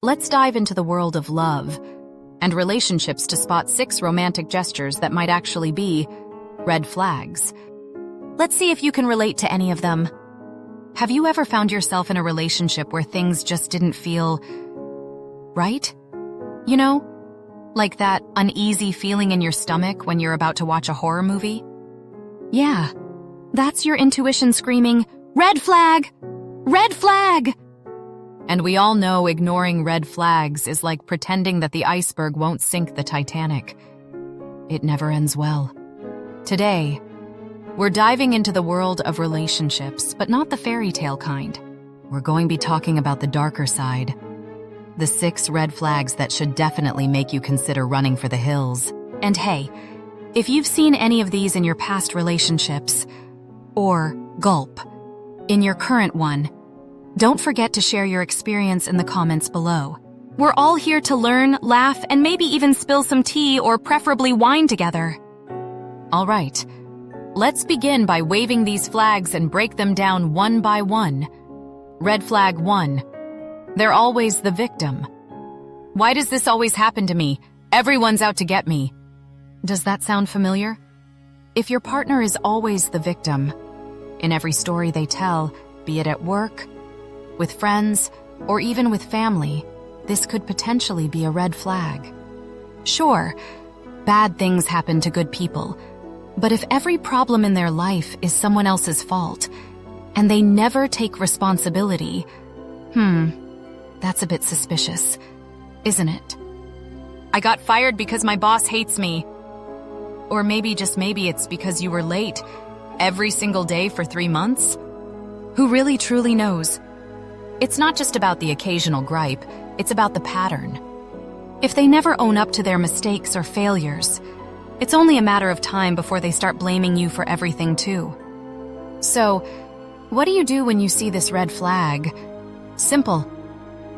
Let's dive into the world of love and relationships to spot 6 romantic gestures that might actually be red flags. Let's see if you can relate to any of them. Have you ever found yourself in a relationship where things just didn't feel right? You know, like that uneasy feeling in your stomach when you're about to watch a horror movie? Yeah, that's your intuition screaming, "Red flag! Red flag!" And we all know ignoring red flags is like pretending that the iceberg won't sink the Titanic. It never ends well. Today, we're diving into the world of relationships, but not the fairy tale kind. We're going to be talking about the darker side. The 6 red flags that should definitely make you consider running for the hills. And hey, if you've seen any of these in your past relationships, or gulp, in your current one, don't forget to share your experience in the comments below. We're all here to learn, laugh, and maybe even spill some tea or preferably wine together. All right, let's begin by waving these flags and break them down one by one. Red flag 1. They're always the victim. Why does this always happen to me? Everyone's out to get me. Does that sound familiar? If your partner is always the victim, in every story they tell, be it at work, with friends, or even with family, this could potentially be a red flag. Sure, bad things happen to good people, but if every problem in their life is someone else's fault, and they never take responsibility, that's a bit suspicious, isn't it? I got fired because my boss hates me. Or maybe, just maybe, it's because you were late every single day for 3 months? Who really truly knows? It's not just about the occasional gripe, it's about the pattern. If they never own up to their mistakes or failures, it's only a matter of time before they start blaming you for everything too. So, what do you do when you see this red flag? Simple.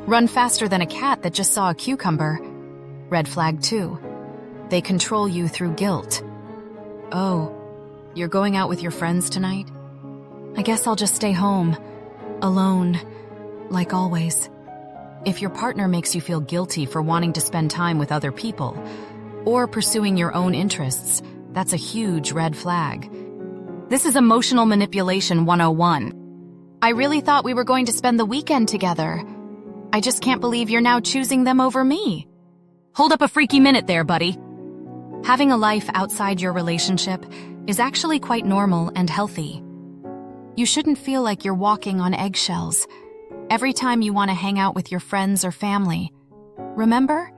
Run faster than a cat that just saw a cucumber. Red flag 2. They control you through guilt. Oh, you're going out with your friends tonight? I guess I'll just stay home, alone, like always. If your partner makes you feel guilty for wanting to spend time with other people, or pursuing your own interests, that's a huge red flag. This is emotional manipulation 101. I really thought we were going to spend the weekend together. I just can't believe you're now choosing them over me. Hold up a freaky minute there, buddy. Having a life outside your relationship is actually quite normal and healthy. You shouldn't feel like you're walking on eggshells every time you want to hang out with your friends or family. Remember?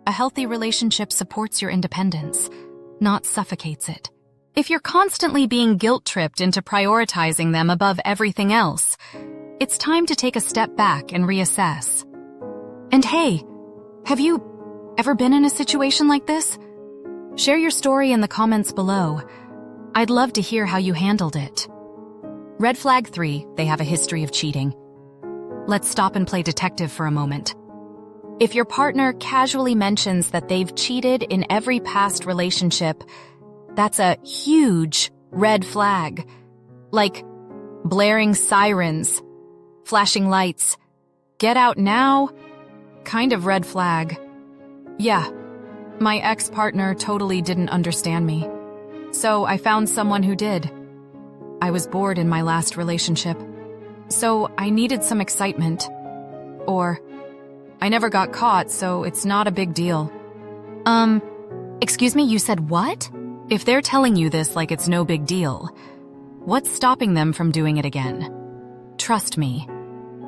A healthy relationship supports your independence, not suffocates it. If you're constantly being guilt-tripped into prioritizing them above everything else, it's time to take a step back and reassess. And hey, have you ever been in a situation like this? Share your story in the comments below. I'd love to hear how you handled it. Red flag 3, they have a history of cheating. Let's stop and play detective for a moment. If your partner casually mentions that they've cheated in every past relationship, that's a huge red flag. Like blaring sirens, flashing lights, get out now, kind of red flag. Yeah, my ex-partner totally didn't understand me. So I found someone who did. I was bored in my last relationship, so I needed some excitement. Or, I never got caught, so it's not a big deal. Excuse me, you said what? If they're telling you this like it's no big deal, what's stopping them from doing it again? Trust me,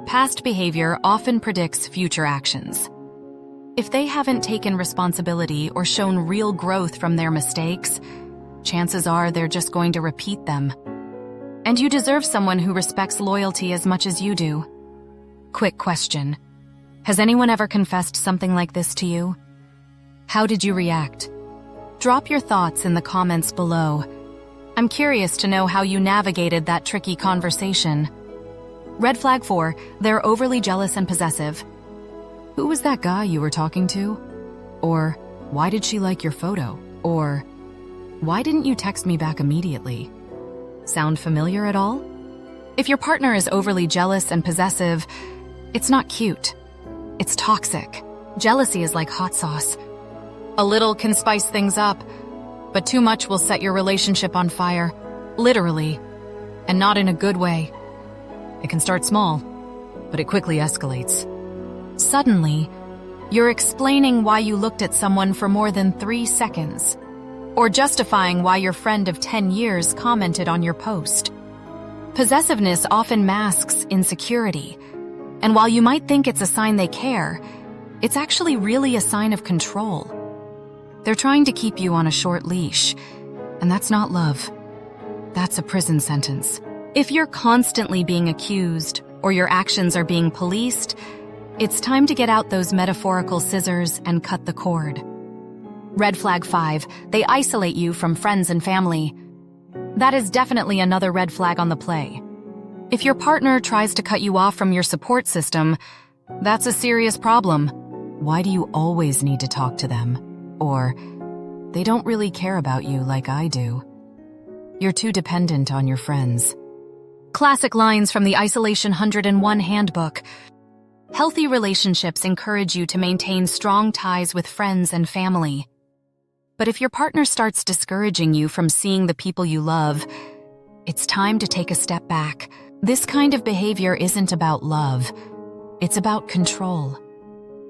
past behavior often predicts future actions. If they haven't taken responsibility or shown real growth from their mistakes, chances are they're just going to repeat them. And you deserve someone who respects loyalty as much as you do. Quick question. Has anyone ever confessed something like this to you? How did you react? Drop your thoughts in the comments below. I'm curious to know how you navigated that tricky conversation. Red flag 4, they're overly jealous and possessive. Who was that guy you were talking to? Or, why did she like your photo? Or, why didn't you text me back immediately? Sound familiar at all? If your partner is overly jealous and possessive, it's not cute. It's toxic. Jealousy is like hot sauce. A little can spice things up, but too much will set your relationship on fire, literally, and not in a good way. It can start small, but it quickly escalates. Suddenly, you're explaining why you looked at someone for more than 3 seconds, or justifying why your friend of 10 years commented on your post. Possessiveness often masks insecurity, and while you might think it's a sign they care, it's actually really a sign of control. They're trying to keep you on a short leash, and that's not love. That's a prison sentence. If you're constantly being accused, or your actions are being policed, it's time to get out those metaphorical scissors and cut the cord. Red flag 5, they isolate you from friends and family. That is definitely another red flag on the play. If your partner tries to cut you off from your support system, that's a serious problem. Why do you always need to talk to them? Or, they don't really care about you like I do. You're too dependent on your friends. Classic lines from the Isolation 101 Handbook. Healthy relationships encourage you to maintain strong ties with friends and family. But if your partner starts discouraging you from seeing the people you love, it's time to take a step back. This kind of behavior isn't about love. It's about control.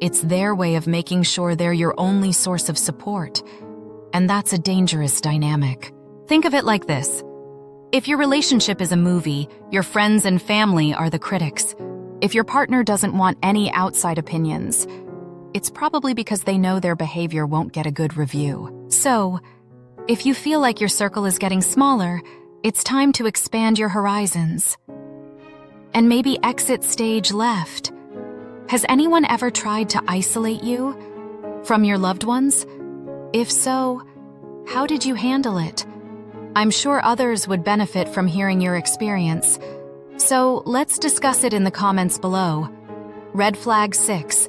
It's their way of making sure they're your only source of support. And that's a dangerous dynamic. Think of it like this. If your relationship is a movie, your friends and family are the critics. If your partner doesn't want any outside opinions, it's probably because they know their behavior won't get a good review. So, if you feel like your circle is getting smaller, it's time to expand your horizons. And maybe exit stage left. Has anyone ever tried to isolate you from your loved ones? If so, how did you handle it? I'm sure others would benefit from hearing your experience. So let's discuss it in the comments below. Red flag 6.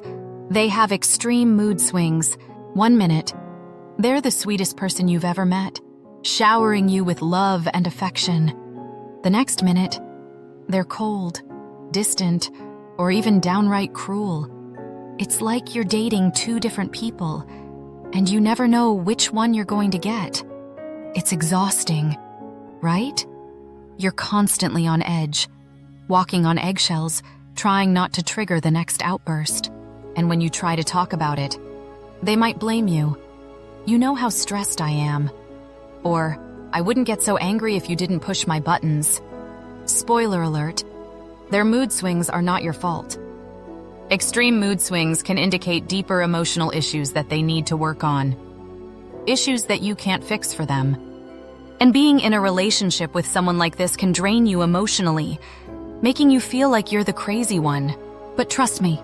They have extreme mood swings. 1 minute, they're the sweetest person you've ever met, showering you with love and affection. The next minute, they're cold, distant, or even downright cruel. It's like you're dating 2 different people, and you never know which one you're going to get. It's exhausting, right? You're constantly on edge, walking on eggshells, trying not to trigger the next outburst. And when you try to talk about it, they might blame you. You know how stressed I am. Or, I wouldn't get so angry if you didn't push my buttons. Spoiler alert, their mood swings are not your fault. Extreme mood swings can indicate deeper emotional issues that they need to work on. Issues that you can't fix for them. And being in a relationship with someone like this can drain you emotionally, making you feel like you're the crazy one. But trust me,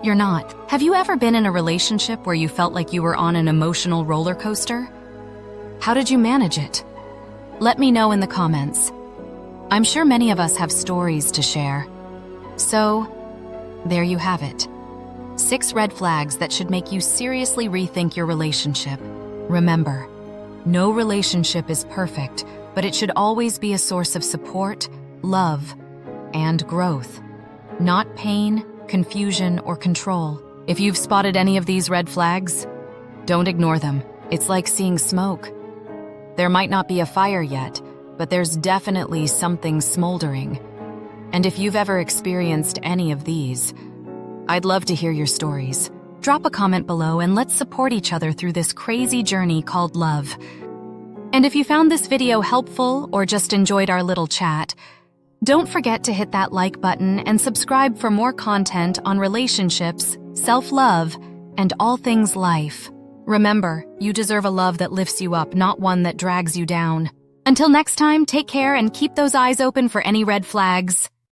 you're not. Have you ever been in a relationship where you felt like you were on an emotional roller coaster? How did you manage it? Let me know in the comments. I'm sure many of us have stories to share. So, there you have it. 6 red flags that should make you seriously rethink your relationship. Remember, no relationship is perfect, but it should always be a source of support, love, and growth. Not pain, confusion, or control. If you've spotted any of these red flags, don't ignore them. It's like seeing smoke. There might not be a fire yet, but there's definitely something smoldering. And if you've ever experienced any of these, I'd love to hear your stories. Drop a comment below and let's support each other through this crazy journey called love. And if you found this video helpful or just enjoyed our little chat, don't forget to hit that like button and subscribe for more content on relationships, self-love, and all things life. Remember, you deserve a love that lifts you up, not one that drags you down. Until next time, take care and keep those eyes open for any red flags.